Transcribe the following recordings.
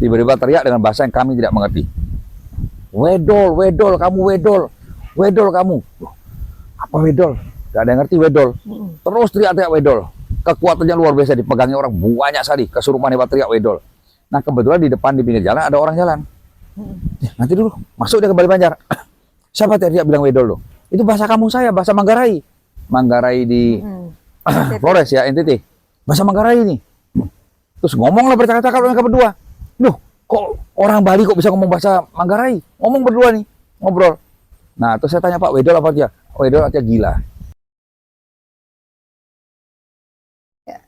Tiba-tiba teriak dengan bahasa yang kami tidak mengerti. Wedol, wedol, kamu wedol. Wedol kamu. Loh, apa wedol? Gak ada yang ngerti wedol. Terus teriak-teriak wedol. Kekuatannya luar biasa, dipegangnya orang banyak sekali. Kesurupan hebat teriak wedol. Nah kebetulan di depan di pinggir jalan ada orang jalan. Nanti dulu, masuk dia ke Bali Banjar. Siapa teriak bilang wedol loh? Itu bahasa kamu saya, bahasa Manggarai. Manggarai di Flores ya, NTT. Bahasa Manggarai ini. Terus ngomonglah bercakap-cakap mereka berdua. Loh, kok orang Bali kok bisa ngomong bahasa Manggarai? Ngomong berdua nih, ngobrol. Nah, terus saya tanya, Pak, wedol apa dia? Oh, wedol artinya gila.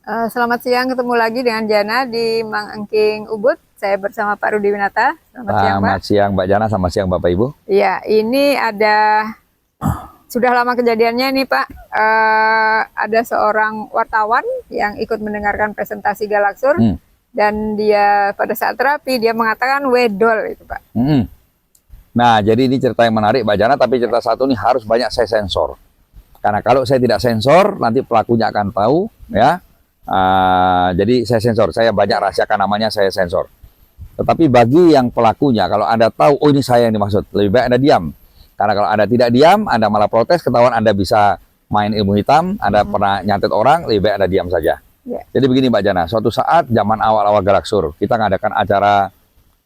Selamat siang, ketemu lagi dengan Jana di Mang Engking Ubud. Saya bersama Pak Rudi Winata. Selamat siang, Pak. Selamat siang, Mbak Jana. Selamat siang, Bapak Ibu. Iya, ini sudah lama kejadiannya nih, Pak. Ada seorang wartawan yang ikut mendengarkan presentasi Galaksur. Dan dia pada saat terapi, dia mengatakan wedol itu, Pak. Nah, jadi ini cerita yang menarik, Mbak Jana. Tapi cerita satu ini harus banyak saya sensor. Karena kalau saya tidak sensor, nanti pelakunya akan tahu, ya. Jadi saya sensor, saya banyak rahasiakan namanya, saya sensor. Tetapi bagi yang pelakunya, kalau Anda tahu, oh ini saya yang dimaksud, lebih baik Anda diam. Karena kalau Anda tidak diam, Anda malah protes, ketahuan Anda bisa main ilmu hitam, Anda pernah nyantet orang, lebih baik Anda diam saja. Jadi begini Mbak Jana, suatu saat zaman awal-awal Galaksur, kita ngadakan acara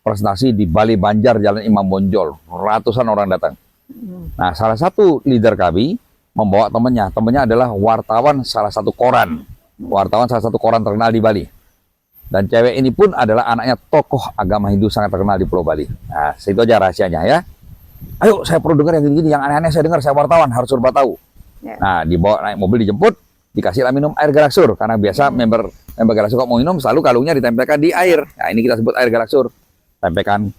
presentasi di Bali Banjar, Jalan Imam Bonjol, ratusan orang datang. Nah, salah satu leader kami membawa temannya adalah wartawan salah satu koran terkenal di Bali. Dan cewek ini pun adalah anaknya tokoh agama Hindu sangat terkenal di Pulau Bali. Nah, itu aja rahasianya ya. Ayo, saya perlu dengar yang gini-gini, yang aneh-aneh saya dengar, saya wartawan, harus serba tahu. Nah, dibawa naik mobil, dijemput, dikasihlah minum air Galaksur. Karena biasa member Galaksur kok mau minum, selalu kalungnya ditempelkan di air. Nah, ini kita sebut air Galaksur. Tempelkan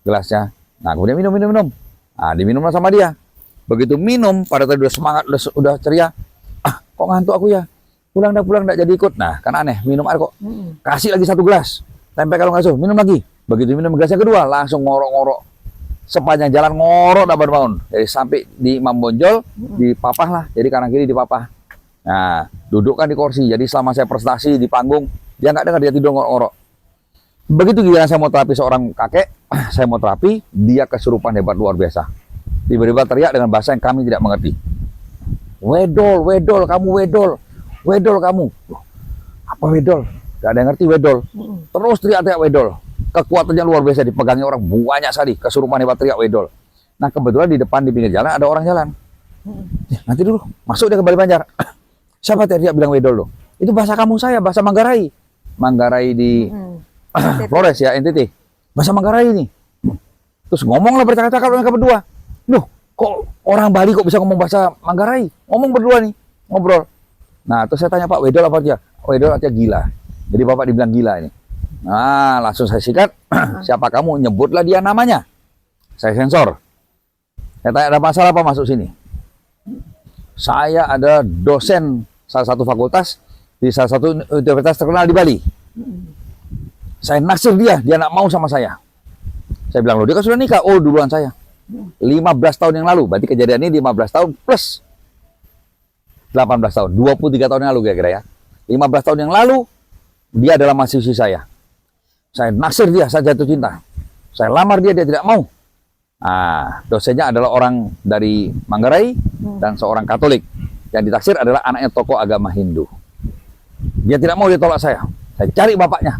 gelasnya. Nah, kemudian minum. Nah, diminumlah sama dia. Begitu minum, pada tadi udah semangat, udah ceria. Kok ngantuk aku ya? Pulang dah jadi ikut. Nah, kan aneh, minum air kok. Kasih lagi satu gelas. Tempel kalau nggak minum lagi. Begitu minum gelasnya kedua, langsung ngorok-ngorok. Sepanjang jalan ngorok dah bangun. Jadi sampai di Imam Bonjol, dipapah lah. Jadi kanan kiri dipapah. Nah, dudukkan di kursi. Jadi selama saya presentasi di panggung, dia nggak dengar, dia tidur ngorok-ngorok. Begitu giliran saya mau terapi seorang kakek, saya mau terapi, dia kesurupan hebat luar biasa. Tiba-tiba teriak dengan bahasa yang kami tidak mengerti. Wedol, wedol, kamu wedol. Wedol kamu. Loh, apa wedol? Gak ada yang ngerti wedol. Terus teriak-teriak wedol. Kekuatannya luar biasa, dipegangnya orang banyak sekali. Kesurupan hebat teriak wedol. Nah kebetulan di depan di pinggir jalan ada orang jalan. Nanti dulu, masuk dia ke Bali Banjar. Siapa teriak bilang wedol loh? Itu bahasa kamu saya, bahasa Manggarai. Manggarai di Flores ya, NTT. Bahasa Manggarai ini. Terus ngomonglah bercakap-cakap mereka berdua. Loh, kok orang Bali kok bisa ngomong bahasa Manggarai? Ngomong berdua nih, ngobrol. Nah, terus saya tanya, Pak, wedol apa dia? Oh, wedol artinya gila. Jadi Bapak dibilang gila ini. Nah, langsung saya sikat. Siapa kamu? Nyebutlah dia namanya. Saya sensor. Saya tanya, ada masalah apa masuk sini? Saya ada dosen salah satu fakultas di salah satu universitas terkenal di Bali. Saya naksir dia nak mau sama saya. Saya bilang, loh dia kan sudah nikah. Oh, duluan saya. 15 tahun yang lalu. Berarti kejadian ini 15 tahun plus 18 tahun, 23 tahun yang lalu kira-kira ya. 15 tahun yang lalu, dia adalah mahasiswi saya. Saya naksir dia, saya jatuh cinta. Saya lamar dia tidak mau. Nah, dosennya adalah orang dari Manggarai dan seorang Katolik. Yang ditaksir adalah anaknya tokoh agama Hindu. Dia tidak mau, dia tolak saya. Saya cari bapaknya.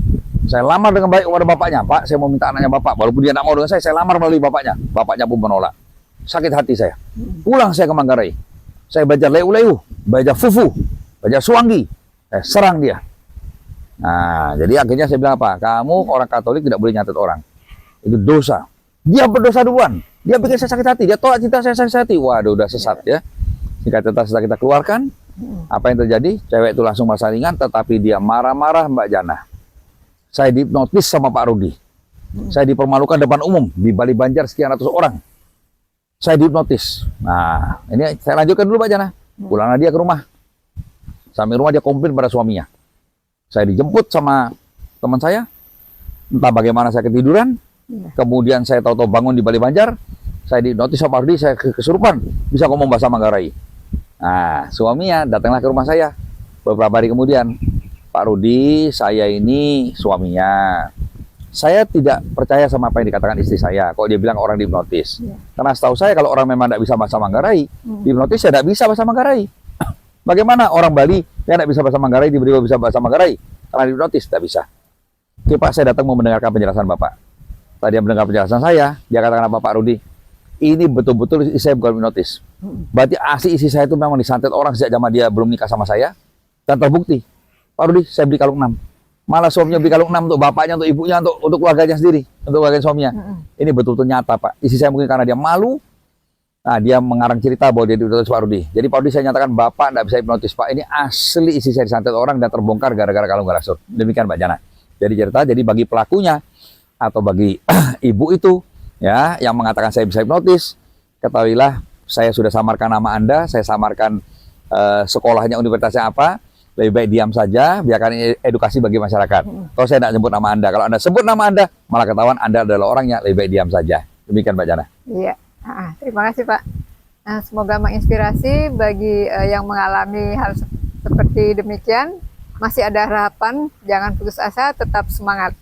Saya lamar dengan baik kepada bapaknya. Pak, saya mau minta anaknya bapak. Walaupun dia tidak mau dengan saya lamar melalui bapaknya. Bapaknya pun menolak. Sakit hati saya. Pulang saya ke Manggarai. Saya baca leu-leu, baca fufu, baca suanggi, saya serang dia. Nah, jadi akhirnya saya bilang apa? Kamu orang Katolik tidak boleh nyatet orang. Itu dosa. Dia berdosa duluan. Dia bikin saya sakit hati. Dia tolak cinta saya sakit hati. Waduh, udah sesat ya. Singkat cerita setelah kita keluarkan, apa yang terjadi? Cewek itu langsung merasa ringan, tetapi dia marah-marah Mbak Jana. Saya dihipnotis sama Pak Rudi. Saya dipermalukan depan umum di Bali Banjar sekian ratus orang. Saya dihipnotis. Nah, ini saya lanjutkan dulu Mbak Jana. Pulanglah dia ke rumah. Sampai rumah dia komplain pada suaminya. Saya dijemput sama teman saya. Entah bagaimana saya ketiduran. Kemudian saya tahu-tahu bangun di Bali Banjar. Saya dihipnotis sama Rudi, saya kesurupan. Bisa ngomong bahasa Manggarai. Nah, suaminya datanglah ke rumah saya. Beberapa hari kemudian, Pak Rudi, saya ini suaminya. Saya tidak percaya sama apa yang dikatakan istri saya. Kok dia bilang orang dihipnotis. Iya. Karena setahu saya kalau orang memang tidak bisa bahasa Manggarai, dihipnotis ya tidak bisa bahasa Manggarai. Bagaimana orang Bali yang tidak bisa bahasa Manggarai tiba-tiba bisa bahasa Manggarai? Karena dihipnotis tidak bisa. Oke Pak, saya datang mau mendengarkan penjelasan Bapak. Tadi yang mendengar penjelasan saya, dia katakan apa Pak Rudi? Ini betul-betul istri saya bukan hipnotis. Berarti asli istri saya itu memang disantet orang sejak zaman dia belum nikah sama saya. Dan terbukti. Pak Rudi, saya beli kalung 6. Malah suaminya beli kalung 6 untuk bapaknya, untuk ibunya, untuk keluarganya sendiri, untuk keluarga suaminya. Ini betul-betul nyata, Pak. Istri saya mungkin karena dia malu, nah dia mengarang cerita bahwa dia dihipnotis Pak Rudi. Jadi Pak Rudi saya nyatakan Bapak tidak bisa hipnotis, Pak. Ini asli istri saya disantet orang dan terbongkar gara-gara kalung Galaksur. Demikian Mbak Jana. Jadi cerita, jadi bagi pelakunya atau bagi ibu itu, ya, yang mengatakan saya bisa hipnotis, ketahuilah saya sudah samarkan nama Anda, saya samarkan sekolahnya, universitasnya apa. Lebih baik diam saja, biarkan edukasi bagi masyarakat. Kalau saya tidak sebut nama Anda, kalau Anda sebut nama Anda, malah ketahuan Anda adalah orangnya, lebih baik diam saja. Demikian Mbak Jana. Iya, terima kasih Pak. Nah, semoga menginspirasi bagi yang mengalami hal seperti demikian. Masih ada harapan, jangan putus asa, tetap semangat.